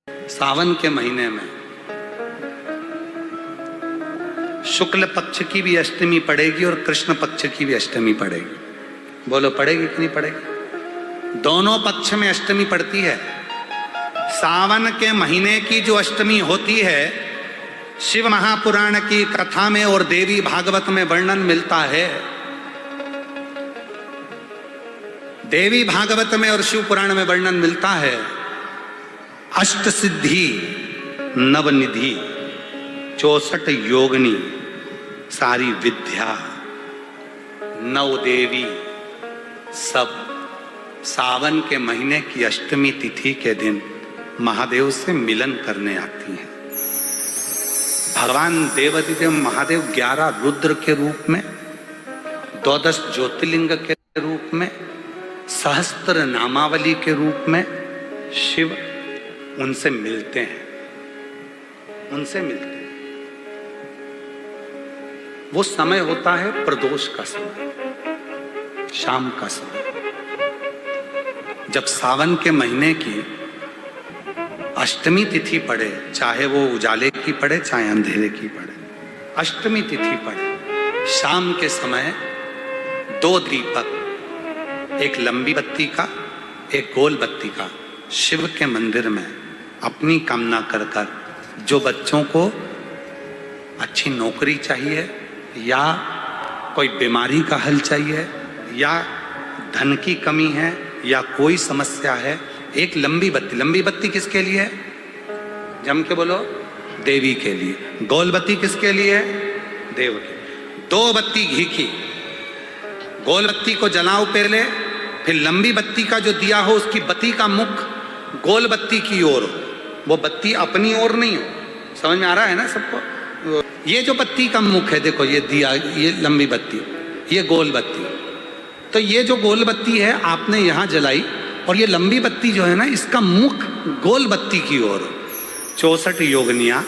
सावन के महीने में शुक्ल पक्ष की भी अष्टमी पड़ेगी और कृष्ण पक्ष की भी अष्टमी पड़ेगी। बोलो पड़ेगी कि नहीं पड़ेगी? दोनों पक्ष में अष्टमी पड़ती है। सावन के महीने की जो अष्टमी होती है, शिव महापुराण की कथा में और देवी भागवत में वर्णन मिलता है। देवी भागवत में और शिव पुराण में वर्णन मिलता है, अष्ट सिद्धि नवनिधि 64 योगिनी सारी विद्या नव देवी सब सावन के महीने की अष्टमी तिथि के दिन महादेव से मिलन करने आती हैं। भगवान देवाधिदेव महादेव 11 रुद्र के रूप में, 12 ज्योतिर्लिंग के रूप में, सहस्त्र नामावली के रूप में शिव उनसे मिलते हैं। वो समय होता है प्रदोष का समय, शाम का समय। जब सावन के महीने की अष्टमी तिथि पड़े, चाहे वो उजाले की पड़े चाहे अंधेरे की पड़े, अष्टमी तिथि पड़े, शाम के समय 2 दीपक, एक लंबी बत्ती का एक गोल बत्ती का, शिव के मंदिर में अपनी कामना कर कर, जो बच्चों को अच्छी नौकरी चाहिए या कोई बीमारी का हल चाहिए या धन की कमी है या कोई समस्या है, एक लंबी बत्ती किसके लिए है? जम के बोलो, देवी के लिए। गोल बत्ती किसके लिए है? देव के। 2 बत्ती घी की, गोल बत्ती को जलाओ पहले, फिर लंबी बत्ती का जो दिया हो उसकी बत्ती का मुख गोल बत्ती की ओर हो, वो बत्ती अपनी ओर नहीं हो। समझ में आ रहा है ना सबको? ये जो बत्ती का मुख है, देखो ये दिया, ये लंबी बत्ती, ये गोल बत्ती, तो ये जो गोल बत्ती है आपने यहाँ जलाई और ये लंबी बत्ती जो है ना, इसका मुख गोल बत्ती की ओर। 64 योगिनियां,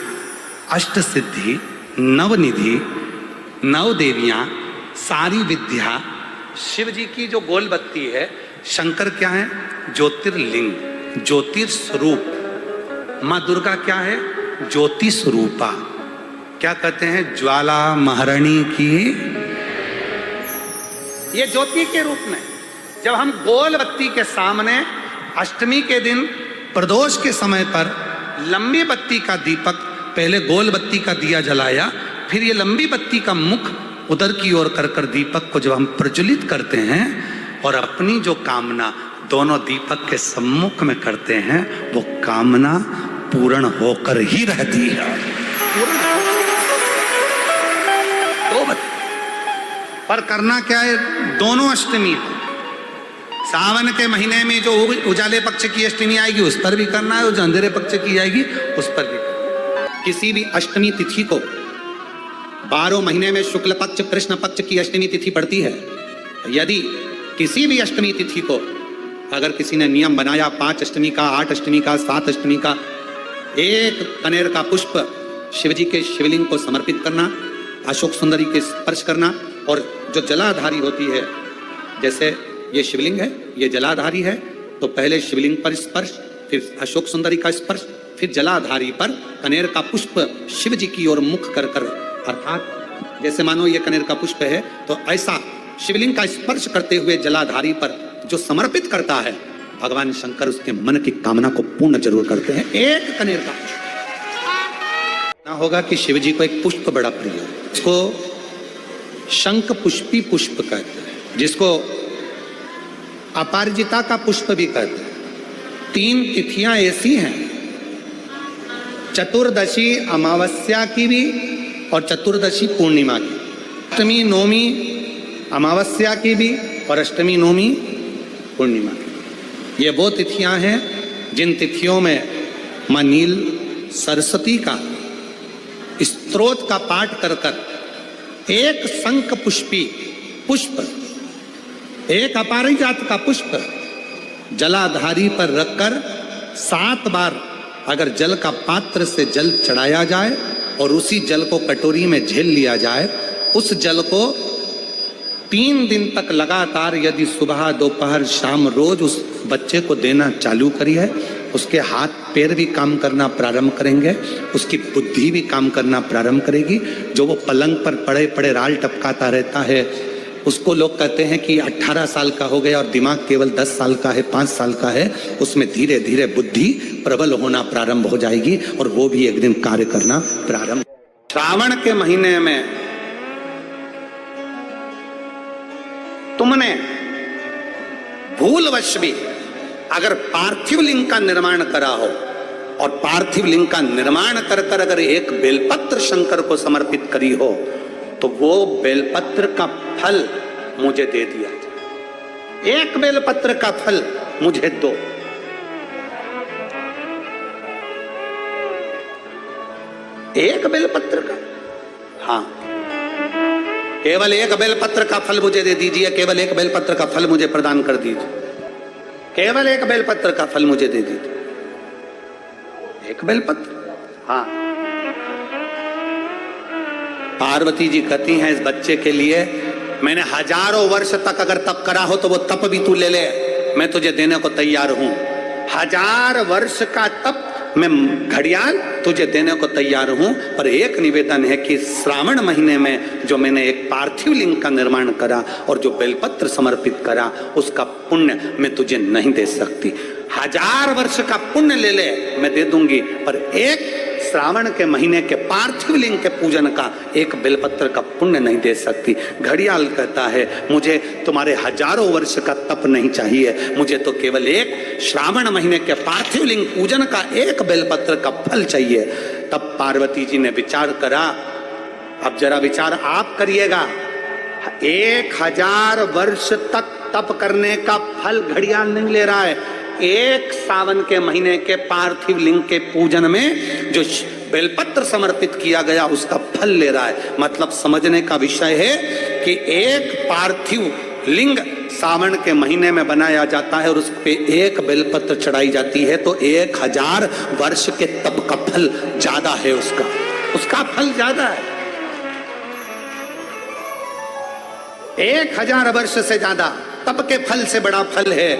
अष्ट सिद्धि, नवनिधि, नव देवियां, सारी विद्या। शिव जी की जो गोल बत्ती है, शंकर क्या है? ज्योतिर्लिंग, ज्योतिर्स्वरूप। माँ दुर्गा क्या है? ज्योति स्वरूपा। क्या कहते हैं? ज्वाला महारानी की। ये ज्योति के रूप में जब हम गोल बत्ती के सामने अष्टमी के दिन प्रदोष के समय पर लंबी बत्ती का दीपक, पहले गोल बत्ती का दिया जलाया, फिर ये लंबी बत्ती का मुख उधर की ओर कर कर दीपक को जब हम प्रज्वलित करते हैं और अपनी जो कामना दोनों दीपक के सम्मुख में करते हैं, वो कामना पूर्ण होकर ही रहती है। दो बत्ती पर करना क्या है? दोनों अष्टमी है। सावन के महीने में जो उजाले पक्ष की अष्टमी आएगी उस पर भी करना है, और जो अंधेरे पक्ष की आएगी उस पर भी करना है। किसी भी अष्टमी तिथि को 12 महीने में शुक्ल पक्ष कृष्ण पक्ष की अष्टमी तिथि पड़ती है। यदि किसी भी अष्टमी तिथि को अगर किसी ने नियम बनाया 5 अष्टमी का, 8 अष्टमी का, 7 अष्टमी का, एक कनेर का पुष्प शिवजी के शिवलिंग को समर्पित करना, अशोक सुंदरी के स्पर्श करना, और जो जलाधारी होती है, जैसे ये शिवलिंग है, ये जलाधारी है, तो पहले शिवलिंग पर स्पर्श, फिर अशोक सुंदरी का स्पर्श, फिर जलाधारी पर कनेर का पुष्प शिव जी की ओर मुख कर कर, अर्थात जैसे मानो ये कनेर का पुष्प है, तो ऐसा शिवलिंग का स्पर्श करते हुए जलाधारी पर जो समर्पित करता है, भगवान शंकर उसके मन की कामना को पूर्ण जरूर करते हैं। एक कनेर का ना होगा कि शिव जी को एक पुष्प बड़ा प्रिय है, इसको शंख पुष्पी पुष्प कहते हैं, जिसको अपराजिता का पुष्प भी कहते हैं। 3 तिथियां ऐसी हैं, चतुर्दशी अमावस्या की भी और चतुर्दशी पूर्णिमा की, अष्टमी नवमी अमावस्या की भी और अष्टमी नवमी पूर्णिमा की। ये वो तिथियां हैं जिन तिथियों में मां नील सरस्वती का स्तोत्र का पाठ कर कर एक शंख पुष्पी पुष्प, एक अपराजिता का पुष्प जलाधारी पर रखकर 7 बार अगर जल का पात्र से जल चढ़ाया जाए और उसी जल को कटोरी में झेल लिया जाए, उस जल को 3 दिन तक लगातार यदि सुबह दोपहर शाम रोज उस बच्चे को देना चालू करी है, उसके हाथ पैर भी काम करना प्रारंभ करेंगे, उसकी बुद्धि भी काम करना प्रारंभ करेगी। जो वो पलंग पर पड़े पड़े राल टपकाता रहता है, उसको लोग कहते हैं कि 18 साल का हो गया और दिमाग केवल 10 साल का है, 5 साल का है। उसमें धीरे धीरे बुद्धि प्रबल होना प्रारंभ हो जाएगी और वो भी एक दिन कार्य करना प्रारंभ। श्रावण के महीने में तुमने भूलवश भी अगर पार्थिव लिंग का निर्माण करा हो और पार्थिव लिंग का निर्माण कर कर अगर एक बेलपत्र शंकर को समर्पित करी हो, तो वो बेलपत्र का फल मुझे दे दिया जाए। एक बेलपत्र का फल मुझे दो। एक बेलपत्र का, हाँ, केवल एक बेलपत्र का फल मुझे दे दीजिए, केवल एक बेलपत्र का फल मुझे प्रदान कर दीजिए, केवल एक बेलपत्र का फल मुझे दे दीजिए। एक बेलपत्र, हाँ। पार्वती जी कहती हैं इस बच्चे के लिए मैंने हजारों वर्ष तक अगर तप करा हो तो वो तप भी तू ले ले, मैं तुझे देने को तैयार हूं। 1000 वर्ष का तप मैं घड़ियाल तुझे देने को तैयार हूं, पर एक निवेदन है कि श्रावण महीने में जो मैंने एक पार्थिव लिंग का निर्माण करा और जो बेलपत्र समर्पित करा, उसका पुण्य मैं तुझे नहीं दे सकती। 1000 वर्ष का पुण्य ले ले, मैं दे दूंगी, पर एक श्रावण के महीने के पार्थिव लिंग के पूजन का एक बेलपत्र का पुण्य नहीं दे सकती। घड़ियाल कहता है मुझे तुम्हारे हजारों वर्ष का तप नहीं चाहिए, मुझे तो केवल एक श्रावण महीने के पार्थिव लिंग पूजन का एक बेलपत्र का फल चाहिए। तब पार्वती जी ने विचार करा, अब जरा विचार आप करिएगा, 1000 वर्ष तक तप करने का फल घड़ियाल नहीं ले रहा है, एक सावन के महीने के पार्थिव लिंग के पूजन में जो बेलपत्र समर्पित किया गया उसका फल ले रहा है। मतलब समझने का विषय है कि एक पार्थिव लिंग सावन के महीने में बनाया जाता है और उस पे एक बेलपत्र चढ़ाई जाती है, तो 1000 वर्ष के तप का फल ज्यादा है, उसका फल ज्यादा है। 1000 वर्ष से ज्यादा तप के फल से बड़ा फल है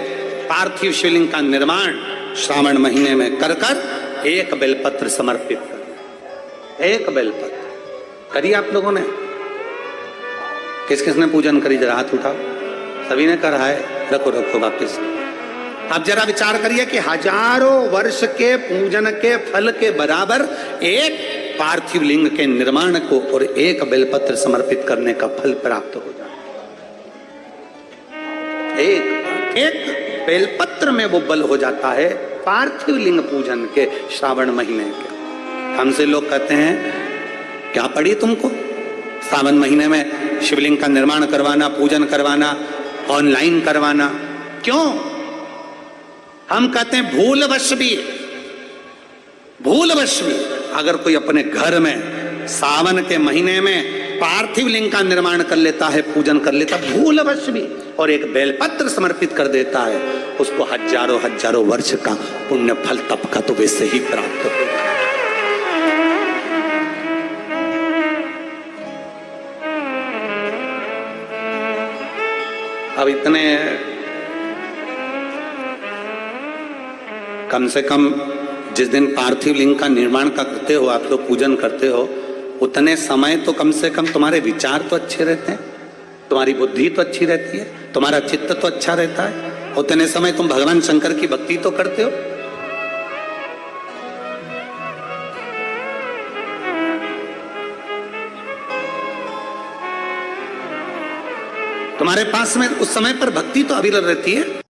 पार्थिव शिवलिंग का निर्माण श्रावण महीने में कर कर एक बेलपत्र समर्पित कर। एक बेलपत्र करिए आप लोगों ने, किस किसने पूजन करी, जरा हाथ उठाओ। सभी ने करा है, रखो रखो वापिस। अब जरा विचार करिए कि हजारों वर्ष के पूजन के फल के बराबर एक पार्थिव लिंग के निर्माण को और एक बेलपत्र समर्पित करने का फल प्राप्त हो जाए। एक बेलपत्र में वो बल हो जाता है पार्थिव लिंग पूजन के श्रावण महीने के। हमसे लोग कहते हैं क्या पड़ी तुमको सावन महीने में शिवलिंग का निर्माण करवाना, पूजन करवाना, ऑनलाइन करवाना, क्यों? हम कहते हैं भूलवश भी अगर कोई अपने घर में सावन के महीने में पार्थिव लिंग का निर्माण कर लेता है, पूजन कर लेता, भूलवश भी, और एक बेलपत्र समर्पित कर देता है, उसको हजारों वर्ष का पुण्य फल तप का तो वैसे ही प्राप्त होगा। अब इतने कम से कम जिस दिन पार्थिव लिंग का निर्माण का करते हो आप लोग, पूजन करते हो, उतने समय तो कम से कम तुम्हारे विचार तो अच्छे रहते हैं, तुम्हारी बुद्धि तो अच्छी रहती है, तुम्हारा चित्त तो अच्छा रहता है, उतने समय तुम भगवान शंकर की भक्ति तो करते हो। तुम्हारे पास में उस समय पर भक्ति तो अविरल रहती है।